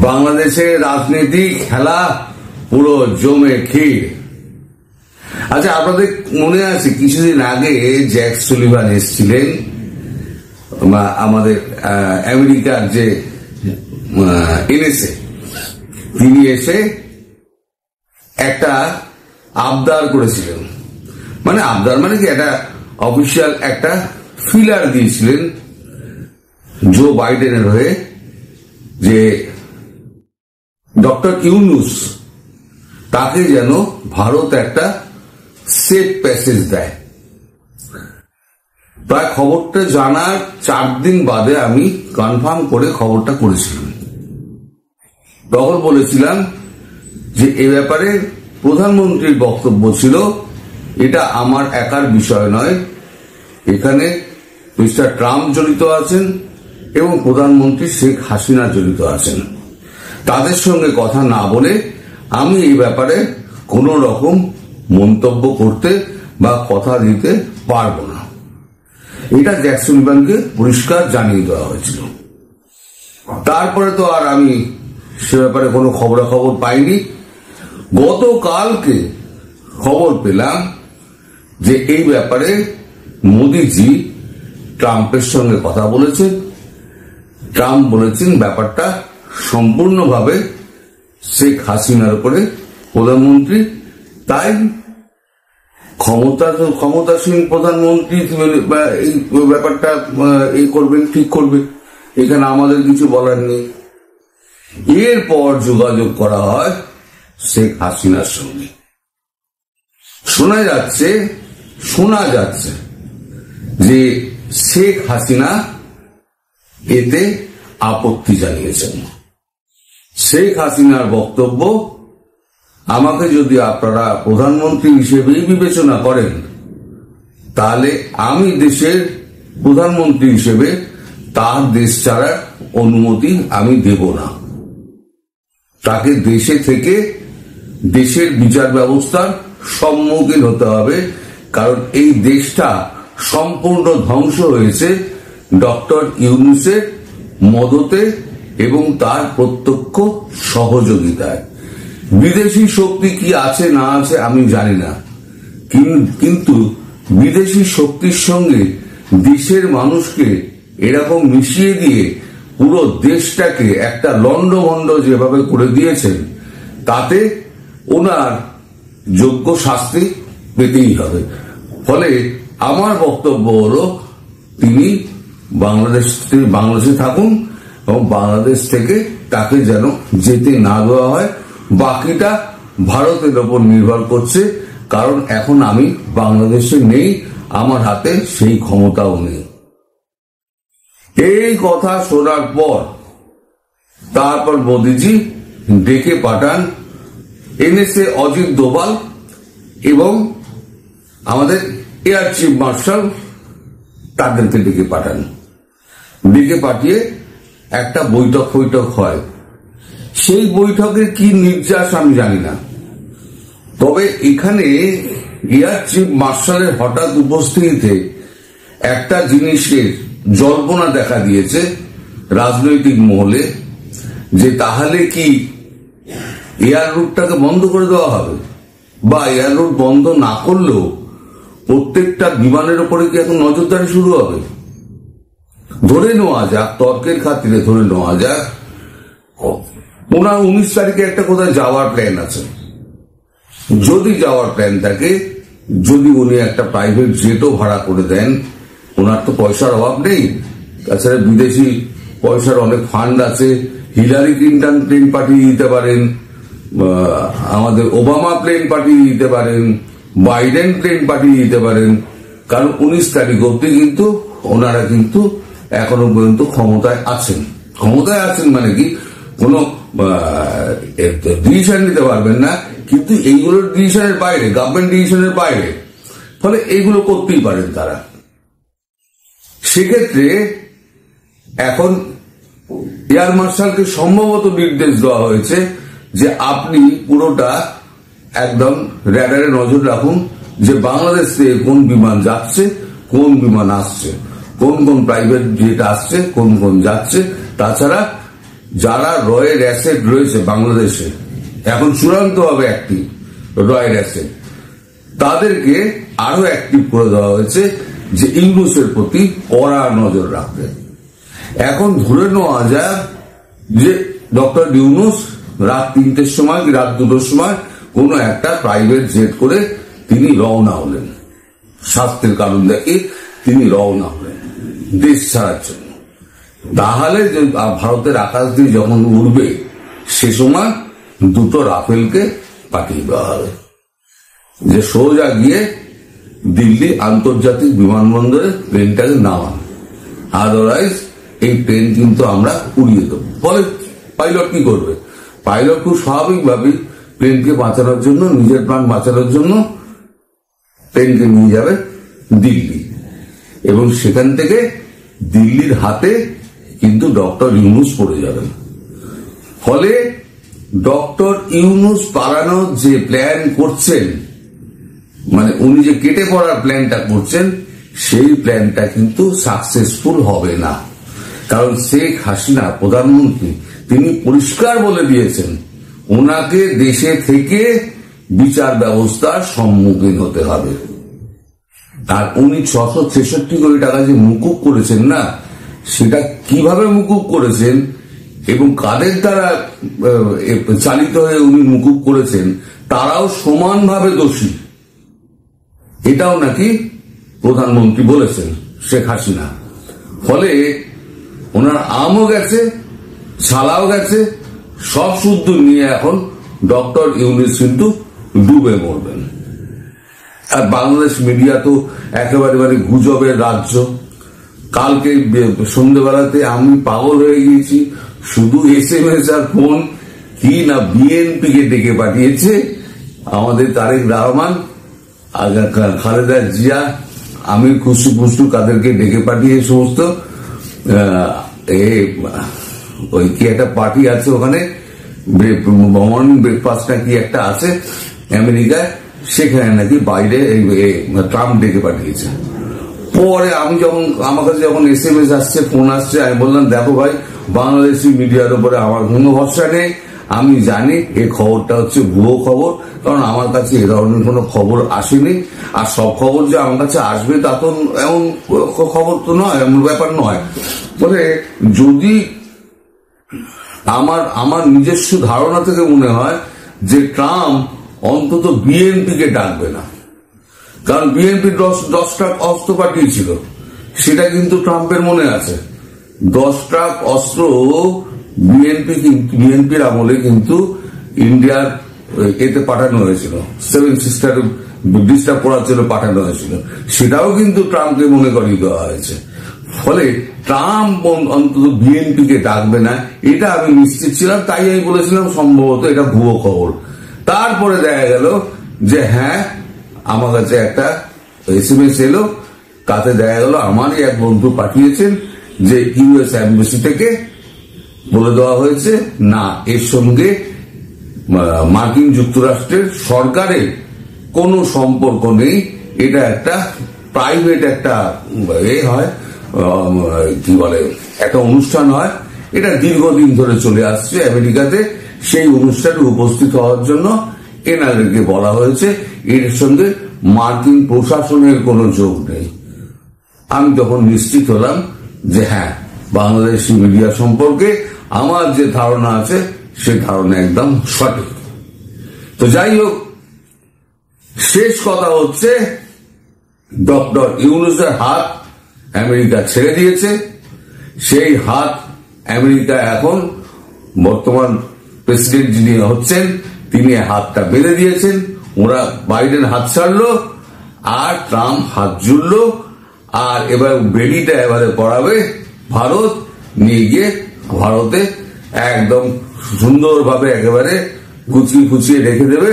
বাংলাদেশের রাজনীতি খেলা পুরো জমে ক্ষীর। আচ্ছা, আপনাদের মনে আছে কিছুদিন আগে জ্যাক সুলিভান এসেছিলেন, আমাদের আমেরিকার যে এনএসএ, তিনি এসে একটা আবদার করেছিলেন, মানে আবদার মানে কি, একটা অফিসিয়াল একটা ফিলার দিয়েছিলেন জো বাইডেনের হয়ে, যে ডক্টর ইউনুস তাকে যেন ভারত একটা সেফ প্যাসেজ দেয়। প্রায় খবরটা জানার 4 দিন বাদে আমি কনফার্ম করে খবরটা করেছিলাম। তখন বলেছিলাম যে এ ব্যাপারে প্রধানমন্ত্রীর বক্তব্য ছিল, এটা আমার একার বিষয় নয়, এখানে মিস্টার ট্রাম্প জড়িত আছেন এবং প্রধানমন্ত্রী শেখ হাসিনা জড়িত আছেন। তাদের সঙ্গে কথা না বলে আমি এই ব্যাপারে কোন রকম মন্তব্য করতে বা কথা দিতে পারবো না। এটা জ্যাক সুলিভানকে পরিষ্কার জানিয়ে দেওয়া হয়েছিল। তারপরে তো আর আমি সে ব্যাপারে কোনো খবরাখবর পাইনি। গতকালকে খবর পেলাম যে এই ব্যাপারে মোদিজি ট্রাম্পের সঙ্গে কথা বলেছেন। ট্রাম্প বলেছেন ব্যাপারটা সম্পূর্ণভাবে শেখ হাসিনার উপরে প্রধানমন্ত্রী, তাই ক্ষমতাসীন প্রধানমন্ত্রী এই ব্যাপারটা এই করবেন, ঠিক করবে, এখানে আমাদের কিছু বলার নেই। এরপর যোগাযোগ করা হয় শেখ হাসিনার সঙ্গে। শোনা যাচ্ছে যে শেখ হাসিনা এতে আপত্তি জানিয়েছেন। শেখ হাসিনার বক্তব্য, আমাকে যদি আপনারা প্রধানমন্ত্রী হিসেবেই বিবেচনা করেন, তাহলে আমি দেশের প্রধানমন্ত্রী হিসেবে তার দেশ ছাড়ার অনুমতি আমি দেব না। তাকে দেশে থেকে দেশের বিচার ব্যবস্থার সম্মুখীন হতে হবে, কারণ এই দেশটা সম্পূর্ণ ধ্বংস হয়েছে ডক্টর ইউনুসের মদতে এবং তার প্রত্যক্ষ সহযোগিতায়। বিদেশি শক্তি কি আছে না আছে আমি জানি না, কিন্তু বিদেশি শক্তির সঙ্গে দেশের মানুষকে এরকম মিশিয়ে দিয়ে পুরো দেশটাকে একটা লন্ডভন্ড যেভাবে করে দিয়েছেন, তাতে ওনার যোগ্য শাস্তি পেতেই হবে। ফলে আমার বক্তব্য হলো, তিনি বাংলাদেশে থাকুন এবং বাংলাদেশ থেকে তাকে যেন যেতে না দেওয়া হয়। বাকিটা ভারতের ওপর নির্ভর করছে, কারণ এখন আমি বাংলাদেশে নেই, আমার হাতে সেই ক্ষমতাও নেই। এই কথা শোনার পর তারপর মোদিজি ডেকে পাঠান এনএসএ অজিত দোভাল এবং আমাদের এয়ার চিফ মার্শাল, তাদেরকে ডেকে পাঠিয়ে একটা বৈঠক হয়। সেই বৈঠকের কি নির্যাস আমি জানি না, তবে এখানে এয়ার চিফ মার্শালের হঠাৎ উপস্থিতিতে একটা জিনিসের জল্পনা দেখা দিয়েছে রাজনৈতিক মহলে, যে তাহলে কি এয়ার রুটটাকে বন্ধ করে দেওয়া হবে, বা এয়ার রুট বন্ধ না করলেও প্রত্যেকটা বিমানের উপরে কি এখন নজরদারি শুরু হবে। ধরে নেওয়া যাক, তর্কের খাতিরে ধরে নেওয়া যাক, 19 তারিখে একটা কোথায় যাওয়ার প্ল্যান আছে। যদি যাওয়ার প্ল্যান থাকে, যদি উনি একটা প্রাইভেট জেটও ভাড়া করে দেন, ওনার তো পয়সার অভাব নেই, তাছাড়া বিদেশি পয়সার অনেক ফান্ড আছে। হিলারি ক্লিন্টন প্লেন পাঠিয়ে দিতে পারেন, আমাদের ওবামা প্লেন পাঠিয়ে দিতে পারেন, বাইডেন প্লেন পাঠিয়ে দিতে পারেন, কারণ 19 তারিখ অব্দি কিন্তু ওনারা কিন্তু এখনো পর্যন্ত ক্ষমতায় আছেন মানে কি, কোনো ডিসিশন নিতে পারবেন না, কিন্তু এইগুলোর ডিসিশনের বাইরে, গভর্নমেন্ট ডিসিশনের বাইরে, ফলে এইগুলো করতেই পারেন তারা। সেক্ষেত্রে এখন এয়ার মার্শালকে সম্ভবত নির্দেশ দেওয়া হয়েছে যে আপনি পুরোটা একদম র্যাডারে নজর রাখুন, যে বাংলাদেশ থেকে কোন বিমান যাচ্ছে, কোন বিমান আসছে, কোন কোন প্রাইভেট জেট আসছে, কোন কোন যাচ্ছে। তাছাড়া যারা রয়ের অ্যাসেট রয়েছে বাংলাদেশে এখন চূড়ান্ত হবে অ্যাক্টিভ রয়ের অ্যাসেট, তাদেরকে আরো অ্যাক্টিভ করে দেওয়া হয়েছে যে ইউনূসের প্রতি কড়া নজর রাখতে। এখন ধরে নেওয়া যায় যে ডক্টর ইউনূস রাত 3টের সময় কি রাত 2টোর সময় কোন একটা প্রাইভেট জেট করে তিনি রওনা হলেন, স্বাস্থ্যের কারণ দেখে তিনি রওনা হলেন দেশ ছাড়ার জন্য। তাহলে ভারতের আকাশ দিয়ে যখন উঠবে সে সময় 2টো রাফেলকে পাঠিয়ে দেওয়া হবে, যে সোজা গিয়ে দিল্লি আন্তর্জাতিক বিমানবন্দরে প্লেনটাকে নামান, আদারওয়াইজ এই প্লেন কিন্তু আমরা উড়িয়ে দেবো। ফলে পাইলট কি করবে? পাইলট খুব স্বাভাবিকভাবে প্লেনকে বাঁচানোর জন্য, নিজের প্রাণ বাঁচানোর জন্য প্লেনকে নিয়ে যাবে দিল্লি, এবং সেখান থেকে দিল্লির হাতে কিন্তু ডক্টর ইউনূস পড়ে যাবেন। ফলে ডক্টর ইউনূস পালানোর যে প্ল্যান করছেন, মানে উনি যে কেটে পড়ার প্ল্যানটা করছেন, সেই প্ল্যানটা কিন্তু সাকসেসফুল হবে না। কারণ শেখ হাসিনা প্রধানমন্ত্রী তিনি পরিষ্কার বলে দিয়েছেন ওনাকে দেশে থেকে বিচার ব্যবস্থার সম্মুখীন হতে হবে। আর উনি 666 কোটি টাকা যে মুকুব করেছেন না, সেটা কিভাবে মুকুব করেছেন এবং কাদের দ্বারা চালিত হয়ে উনি মুকুব করেছেন, তারাও সমানভাবে দোষী, এটাও নাকি প্রধানমন্ত্রী বলেছেন শেখ হাসিনা। ফলে ওনার আমও গেছে, ছালাও গেছে, সব শুদ্ধ নিয়ে এখন ডক্টর ইউনূস কিন্তু ডুবে মরবেন। আর বাংলাদেশ মিডিয়া তো একেবারে মানে গুজবের রাজ্য। কালকে সন্ধ্যেবেলাতে আমি পাগল হয়ে গিয়েছি, শুধু SMS আর ফোন, কি না বিএনপি কে ডেকে পাঠিয়েছে আমাদের তারেক রহমান, খালেদা জিয়া, আমির খুসরু কাদেরকে ডেকে পাঠিয়ে সমস্ত ওই কি একটা পার্টি আছে ওখানে, মর্নিং ব্রেকফাস্ট না কি একটা আছে আমেরিকায়, সেখানে নাকি বাইরে ট্রাম্প ডেকে পাঠিয়েছে। পরে আমি যখন আমার কাছে যখন SMS আসছে, ফোন আসছে, আমি বললাম দেখো ভাই, বাংলাদেশি মিডিয়ার উপরে আমার কোনো ভরসা নেই, আমি জানি এই খবরটা হচ্ছে ভুয়ো খবর, কারণ আমার কাছে এ ধরনের কোনো খবর আসেনি। আর সব খবর যে আমার কাছে আসবে তা তো এমন খবর তো নয়, এমন ব্যাপার নয়। বলে যদি আমার নিজস্ব ধারণা থেকে মনে হয় যে ট্রাম্প অন্তত বিএনপি কে ডাকবে না, কারণ বিএনপি 10 ট্রাক অস্ত্র পাঠিয়েছিল, সেটা কিন্তু ট্রাম্পের মনে আছে। 10 ট্রাক অস্ত্র বিএনপির আমলে কিন্তু ইন্ডিয়ার এতে পাঠানো হয়েছিল, 7 সিস্টার ডিস্টার্ব করার জন্য পাঠানো হয়েছিল, সেটাও কিন্তু ট্রাম্পকে মনে করিয়ে দেওয়া হয়েছে। ফলে ট্রাম্প অন্তত বিএনপি কে ডাকবে না, এটা আমি নিশ্চিত ছিলাম। তাই আমি বলেছিলাম সম্ভবত এটা ভুয়ো খবর। তারপরে দেখা গেল যে হ্যাঁ, আমার কাছে একটা SMS এলো, তাতে দেখা গেল আমারই এক বন্ধু পাঠিয়েছেন যে US এম্বাসি থেকে বলে দেওয়া হয়েছে না, এর সঙ্গে মার্কিন যুক্তরাষ্ট্রের সরকারের কোনো সম্পর্ক নেই, এটা একটা প্রাইভেট একটা হয়, কি বলে, একটা অনুষ্ঠান হয়, এটা দীর্ঘদিন ধরে চলে আসছে আমেরিকাতে। সেই অনুষ্ঠানে উপস্থিত হওয়ার জন্য এনাদেরকে বলা হয়েছে, এর সঙ্গে মার্কিন প্রশাসনের কোনো যোগ নেই। আমি তখন নিশ্চিত হলাম যে হ্যাঁ, বাংলাদেশি মিডিয়া সম্পর্কে আমার যে ধারণা আছে সে ধারণা একদম সঠিক। তো যাই হোক, শেষ কথা হচ্ছে ডক্টর ইউনূসের হাত আমেরিকা ছেড়ে দিয়েছে। সেই হাত আমেরিকা এখন বর্তমান প্রেসিডেন্ট যিনি হচ্ছেন তিনি হাতটা বেঁধে দিয়েছেন। ওরা বাইডেন হাত ছাড়লো আর ট্রাম্প হাত জুড়লো, আর এবার বেড়িটা এবারে পড়াবে ভারত, নিয়ে গিয়ে ভারতে একদম সুন্দরভাবে একেবারে গুছিয়ে ফুচিয়ে রেখে দেবে।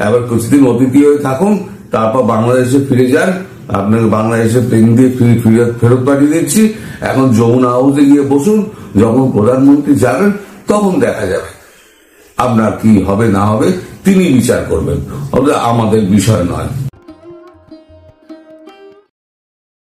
এবার কিছুদিন অতিথি হয়ে থাকুন, তারপর বাংলাদেশে ফিরে যান, আপনাকে বাংলাদেশে প্লেন দিয়ে ফেরত পাঠিয়ে দিচ্ছি। এখন যমুনা হাউসে গিয়ে বসুন, যখন প্রধানমন্ত্রী যাবেন তখন দেখা যাবে আপনার কি হবে না হবে, তিনি বিচার করবেন, আমাদের বিষয় নয়।